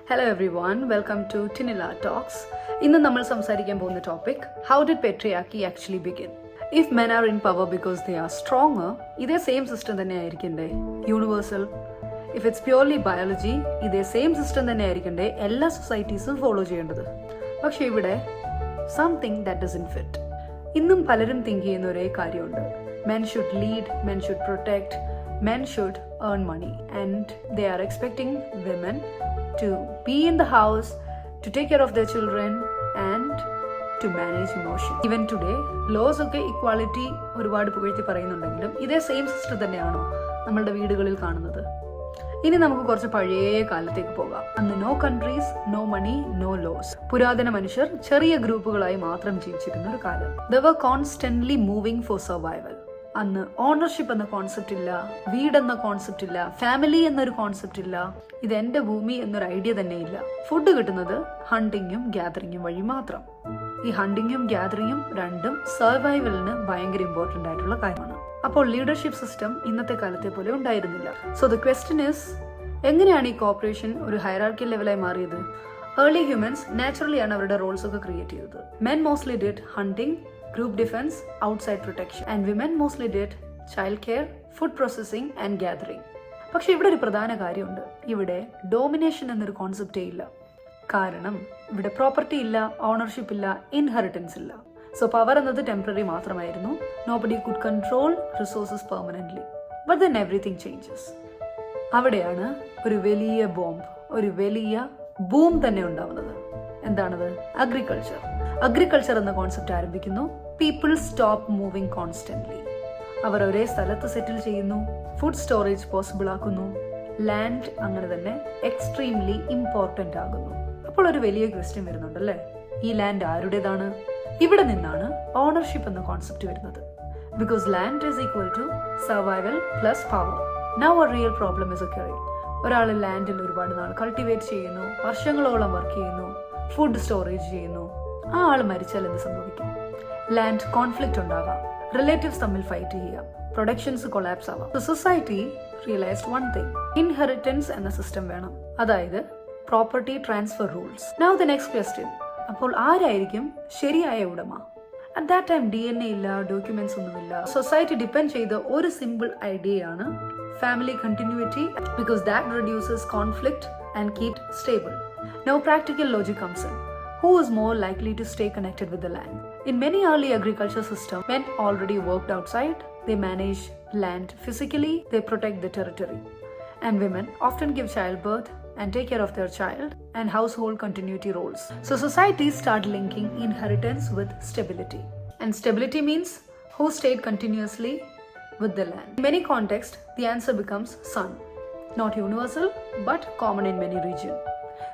Hello everyone, welcome to Tinila Talks. ഇന്ന് നമ്മൾ സംസാരിക്കാൻ പോകുന്ന topic how did patriarchy actually begin. If men are in power because they are stronger, ഇതേ same system തന്നെ ആയിരിക്കണ്ടേ universal? If it's purely biology, ഇതേ same system തന്നെ ആയിരിക്കണ്ടേ എല്ലാ സൊസൈറ്റീസും ഫോളോ ചെയ്യേണ്ടത്? പക്ഷെ ഇവിടെ സംതിങ് ദാറ്റ് ഡസന്റ് ഫിറ്റ്. ഇന്നും പലരും തിങ്ക് ചെയ്യുന്ന ഒരേ കാര്യമുണ്ട്. Men should lead, men should protect, men should earn money, and they are expecting women to be in the house, to take care of their children and to manage emotion. Even today, laws ഒക്കെ equality ഒരുപാട് പുകഴ്ത്തി പറയുന്നുണ്ടെങ്കിലും ഇതേ same system തന്നെയാണോ നമ്മളുടെ വീടുകളിൽ കാണുന്നത്? ഇനി നമുക്ക് കുറച്ച് പഴയ കാലത്തേക്ക് പോകാം. അന്ന് no countries, no money, no loss. പുരാതന മനുഷ്യർ ചെറിയ ഗ്രൂപ്പുകളായി മാത്രം ജീവിച്ചിരുന്ന ഒരു കാലം. They were constantly moving for survival. അന്ന് ഓണർഷിപ്പ് എന്ന കോൺസെപ്റ്റ് ഇല്ല, വീടെന്ന കോൺസെപ്റ്റ് ഇല്ല, ഫാമിലി എന്നൊരു കോൺസെപ്റ്റ് ഇല്ല, ഇത് എന്റെ ഭൂമി എന്നൊരു ഐഡിയ തന്നെ ഇല്ല. ഫുഡ് കിട്ടുന്നത് ഹണ്ടിങ്ങും ഗ്യാദറിങ്ങും വഴി മാത്രം. ഈ ഹണ്ടിങ്ങും ഗ്യാദറിങ്ങും രണ്ടും സർവൈവലിന് ഭയങ്കര ഇമ്പോർട്ടന്റ് ആയിട്ടുള്ള കാര്യമാണ്. അപ്പോൾ ലീഡർഷിപ്പ് സിസ്റ്റം ഇന്നത്തെ കാലത്തെ പോലെ ഉണ്ടായിരുന്നില്ല. സോ ദ ക്വസ്റ്റ്യൻ ഇസ്, എങ്ങനെയാണ് ഈ കോർപ്പറേഷൻ ഒരു ഹൈറാർക്കി ലെവലായി മാറിയത്? ഏർലി ഹ്യൂമൻസ് നാച്ചുറലി ആണ് അവരുടെ റോൾസ് ഒക്കെ ക്രിയേറ്റ് ചെയ്തത്. Men mostly did hunting, group defense, outside protection, and women mostly did child care, food processing and gathering. പക്ഷെ ഇവിടെ ഒരു പ്രധാന കാര്യമുണ്ട്. ഇവിടെ ഡോമിനേഷൻ എന്നൊരു കോൺസെപ്റ്റേ ഇല്ല. കാരണം ഇവിടെ പ്രോപ്പർട്ടി ഇല്ല, ഓണർഷിപ്പ് ഇല്ല, ഇൻഹെറിറ്റൻസ് ഇല്ല. സോ പവർ എന്നത് ടെമ്പററി മാത്രമായിരുന്നു. Nobody could control resources permanently. But then everything changes. അവിടെയാണ് ഒരു വലിയ ബോംബ്, ഒരു വലിയ ബൂം തന്നെ ഉണ്ടാവുന്നത്. എന്താണത്? അഗ്രികൾച്ചർ എന്ന കോൺസെപ്റ്റ് ആരംഭിക്കുന്നു. People stop moving constantly. അവർ ഒരേ സ്ഥലത്ത് സെറ്റിൽ ചെയ്യുന്നു. ഫുഡ് സ്റ്റോറേജ് പോസിബിൾ ആക്കുന്നു. ലാൻഡ് അങ്ങനെ തന്നെ എക്സ്ട്രീംലി ഇമ്പോർട്ടന്റ് ആകുന്നു. അപ്പോൾ ഒരു വലിയ ക്വസ്റ്റ്യൻ വരുന്നുണ്ടല്ലേ, ഈ ലാൻഡ് ആരുടേതാണ്? ഇവിടെ നിന്നാണ് ഓണർഷിപ്പ് എന്ന കോൺസെപ്റ്റ് വരുന്നത്. Because land is equal to survival plus power. Now a real problem is occurring. ഒരാൾ ലാൻഡിൽ ഒരുപാട് നാൾ കൾട്ടിവേറ്റ് ചെയ്യുന്നു, വർഷങ്ങളോളം വർക്ക് ചെയ്യുന്നു, ഫുഡ് സ്റ്റോറേജ് ചെയ്യുന്നു. ആ ആൾ മരിച്ചാൽ എന്ത് സംഭവിക്കും? ലാൻഡ് കോൺഫ്ലിക്റ്റ് ഉണ്ടാകാം, റിലേറ്റീവ്സ് തമ്മിൽ ഫൈറ്റ് ചെയ്യാം, പ്രൊഡക്ഷൻസ് കൊളാപ്സ് ആവാം. Society realised one thing, inheritance എന്ന സിസ്റ്റം വേണം, അതായത് property transfer rules. Now the next question, അപ്പോൾ ആരായിരിക്കും ശരിയായ ഉടമ? അറ്റ് ദാറ്റ് ടൈം DNA ഇല്ല, ഡോക്യുമെന്റ്സ് ഒന്നുമില്ല. സൊസൈറ്റി ഡിപ്പെൻഡ് ചെയ്ത ഒരു സിമ്പിൾ ഐഡിയയാണ് family continuity, because that reduces conflict and keep stable. Now practical logic comes in. Who is more likely to stay connected with the land? In many early agriculture systems, men already worked outside. They manage land physically, they protect the territory. And women often give childbirth and take care of their child and household continuity roles. So societies start linking inheritance with stability. And stability means who stayed continuously with the land. In many contexts, the answer becomes son. Not universal, but common in many regions.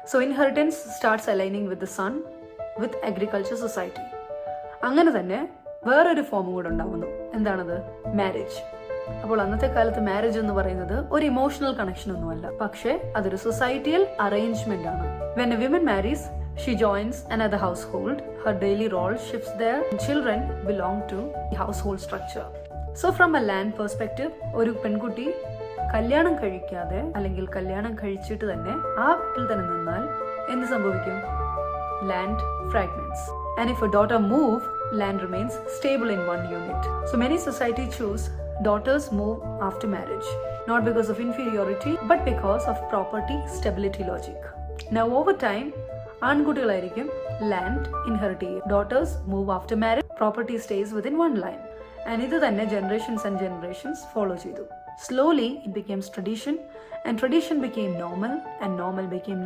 So inheritance starts aligning with the son, with agriculture society. അങ്ങനെ തന്നെ വേറൊരു ഫോമും കൂടെ ഉണ്ടാവുന്നു. എന്താണത്? Marriage. അപ്പോൾ അന്നത്തെ കാലത്ത് മാരേജ് എന്ന് പറയുന്നത് ഒരു ഇമോഷണൽ കണക്ഷൻ ഒന്നുമല്ല, പക്ഷേ അതൊരു സൊസൈറ്റിയൽ അറേഞ്ച്മെന്റ് ആണ്. When a woman marries, she joins another household. Her daily role shifts there, and children belong to the household structure. So from A land perspective, ഒരു പെൺകുട്ടി കല്യാണം കഴിക്കാതെ അല്ലെങ്കിൽ കല്യാണം കഴിച്ചിട്ട് തന്നെ ആ വീട്ടിൽ തന്നെ നിന്നാൽ എന്ത് സംഭവിക്കും? Land fragments. And if a daughter move, land remains stable in one unit. So many society choose daughters move after marriage, not because of inferiority but because of property stability logic. Now over time ആൺകുട്ടികളായിരിക്കും land inherit ചെയ്യുക. Daughters move after marriage, property stays within one line. And ഇത് തന്നെ generations and generations follow ചെയ്തു. Slowly it became tradition, and tradition became normal, and normal became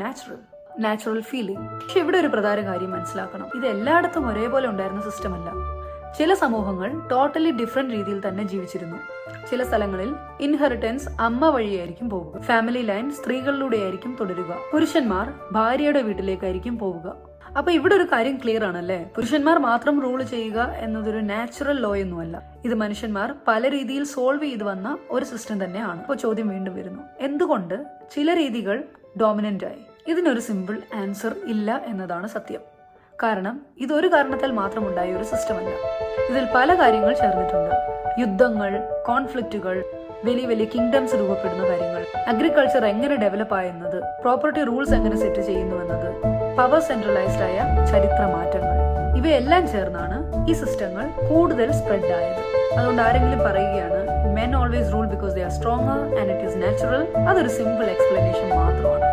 natural feeling. പക്ഷെ ഇവിടെ ഒരു പ്രധാന കാര്യം മനസ്സിലാക്കണം, ഇത് എല്ലായിടത്തും ഒരേപോലെ ഉണ്ടായിരുന്ന സിസ്റ്റം അല്ല. ചില സമൂഹങ്ങൾ ടോട്ടലി ഡിഫറെന്റ് രീതിയിൽ തന്നെ ജീവിച്ചിരുന്നു. ചില സ്ഥലങ്ങളിൽ ഇൻഹെറിറ്റൻസ് അമ്മ വഴിയായിരിക്കും പോവുക, ഫാമിലി ലൈൻ സ്ത്രീകളിലൂടെ ആയിരിക്കും തുടരുക, പുരുഷന്മാർ ഭാര്യയുടെ വീട്ടിലേക്കായിരിക്കും പോവുക. അപ്പൊ ഇവിടെ ഒരു കാര്യം ക്ലിയർ ആണല്ലേ, പുരുഷന്മാർ മാത്രം റൂൾ ചെയ്യുക എന്നതൊരു നാച്ചുറൽ ലോ ഒന്നുമല്ല. ഇത് മനുഷ്യന്മാർ പല രീതിയിൽ സോൾവ് ചെയ്തു വന്ന ഒരു സിസ്റ്റം തന്നെയാണ്. അപ്പോൾ ചോദ്യം വീണ്ടും വരുന്നു, എന്തുകൊണ്ട് ചില രീതികൾ ഡോമിനന്റ് ആയി? ഇതിനൊരു സിമ്പിൾ ആൻസർ ഇല്ല എന്നതാണ് സത്യം. കാരണം ഇതൊരു കാരണത്താൽ മാത്രം ഉണ്ടായ ഒരു സിസ്റ്റം അല്ല. ഇതിൽ പല കാര്യങ്ങൾ ചേർന്നിട്ടുണ്ട്. യുദ്ധങ്ങൾ, കോൺഫ്ലിക്റ്റുകൾ, വലിയ വലിയ കിങ്ഡംസ് രൂപപ്പെടുന്ന കാര്യങ്ങൾ, അഗ്രികൾച്ചർ എങ്ങനെ ഡെവലപ്പ് ആയെന്നത്, പ്രോപ്പർട്ടി റൂൾസ് എങ്ങനെ സെറ്റ് ചെയ്യുന്നു എന്നത്, പവർ സെൻട്രലൈസ്ഡ് ആയ ചരിത്ര മാറ്റങ്ങൾ, ഇവയെല്ലാം ചേർന്നാണ് ഈ സിസ്റ്റങ്ങൾ കൂടുതൽ സ്പ്രെഡ് ആയത്. അതുകൊണ്ട് ആരെങ്കിലും പറയുകയാണ് men always rule because they are stronger and it is natural, അതൊരു സിമ്പിൾ എക്സ്പ്ലനേഷൻ മാത്രമാണ്.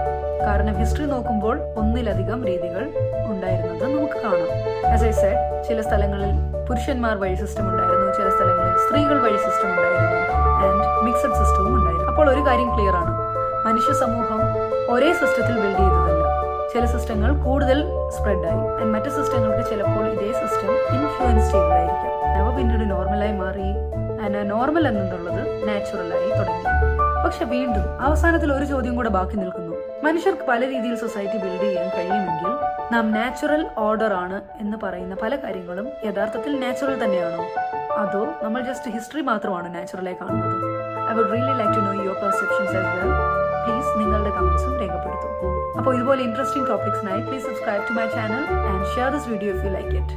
കാരണം ഹിസ്റ്ററി നോക്കുമ്പോൾ ഒന്നിലധികം രീതികൾ ഉണ്ടായിരുന്നത് നമുക്ക് കാണാം. ആസ് ഐ സെഡ്, ചില സ്ഥലങ്ങളിൽ പുരുഷന്മാർ വഴി സിസ്റ്റം ഉണ്ടായിരുന്നു, ചില സ്ഥലങ്ങളിൽ സ്ത്രീകൾ വഴി സിസ്റ്റം ഉണ്ടായിരുന്നു, ആൻഡ് മിക്സഡ് സിസ്റ്റവും ഉണ്ടായിരുന്നു. അപ്പോൾ ഒരു കാര്യം ക്ലിയർ ആണ്, മനുഷ്യ സമൂഹം ഒരേ സിസ്റ്റത്തിൽ ബിൽഡ് ചെയ്തതല്ല. ചില സിസ്റ്റങ്ങൾ കൂടുതൽ സ്പ്രെഡായി, ആൻഡ് മറ്റു സിസ്റ്റങ്ങൾക്ക് ചിലപ്പോൾ ഇതേ സിസ്റ്റം ഇൻഫ്ലുവൻസ് ചെയ്തതായിരിക്കാം. അവ പിന്നീട് നോർമലായി മാറി, ആൻഡ് നോർമൽ എന്നുള്ളത് നാച്ചുറലായി തുടങ്ങി. പക്ഷെ വീണ്ടും അവസാനത്തിൽ ഒരു ചോദ്യം കൂടെ ബാക്കി നിൽക്കുന്നു. മനുഷ്യർക്ക് പല രീതിയിൽ സൊസൈറ്റി ബിൽഡ് ചെയ്യാൻ കഴിയുമെങ്കിൽ നാം നാച്ചുറൽ ഓർഡർ ആണ് എന്ന് പറയുന്ന പല കാര്യങ്ങളും യഥാർത്ഥത്തിൽ നാച്ചുറൽ തന്നെയാണോ, അതോ നമ്മൾ ജസ്റ്റ് ഹിസ്റ്ററി മാത്രമാണ് നാച്ചുറലായി കാണുന്നത്? I would really like to know your perceptions as well. Please നിങ്ങളുടെ കമന്റ്സും രേഖപ്പെടുത്തും. അപ്പോൾ ഇതുപോലെ ഇൻട്രസ്റ്റിംഗ് ടോപ്പിക്സിനായി please subscribe to my channel and share this video if you like it.